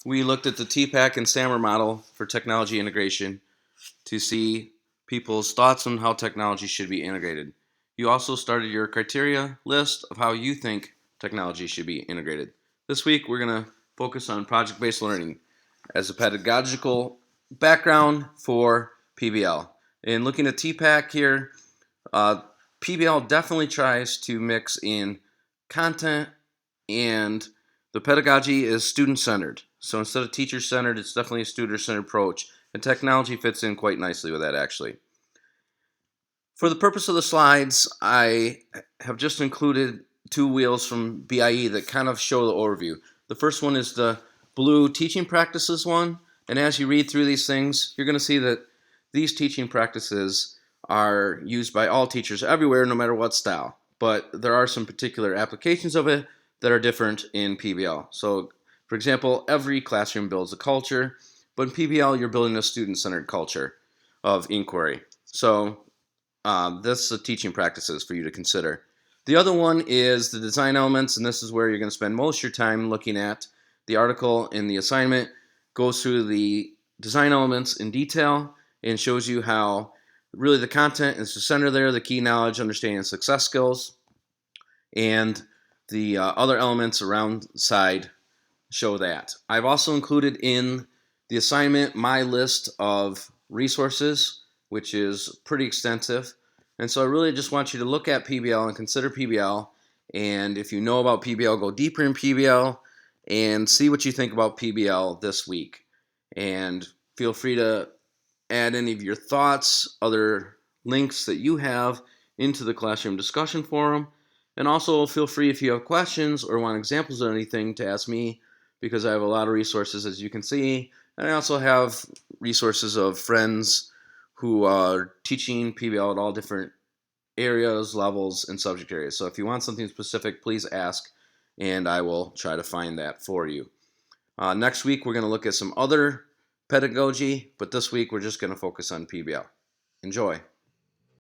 We looked at the TPAC and SAMR model for technology integration to see people's thoughts on how technology should be integrated. You also started your criteria list of how you think technology should be integrated. This week, we're going to focus on project-based learning as a pedagogical background for PBL. And looking at TPAC here, PBL definitely tries to mix in content, and the pedagogy is student-centered. So instead of teacher-centered, it's definitely a student-centered approach, and technology fits in quite nicely with that, actually. For the purpose of the slides, I have just included two wheels from BIE that kind of show the overview. The first one is the blue teaching practices one, and as you read through these things, you're going to see that these teaching practices are used by all teachers everywhere, no matter what style. But there are some particular applications of it that are different in PBL. So, for example, every classroom builds a culture, but in PBL, you're building a student-centered culture of inquiry. So, this is teaching practices for you to consider. The other one is the design elements, and this is where you're going to spend most of your time looking at. The article in the assignment goes through the design elements in detail and shows you how really the content is the center there, the key knowledge, understanding, and success skills, and the other elements around side show that. I've also included in the assignment my list of resources, which is pretty extensive. And so I really just want you to look at PBL and consider PBL. And if you know about PBL, go deeper in PBL and see what you think about PBL this week. And feel free to add any of your thoughts, other links that you have into the classroom discussion forum. And also feel free, if you have questions or want examples of anything, to ask me, because I have a lot of resources, as you can see. And I also have resources of friends who are teaching PBL at all different areas, levels, and subject areas. So if you want something specific, please ask, and I will try to find that for you. Next week, we're going to look at some other pedagogy, but this week we're just going to focus on PBL. Enjoy.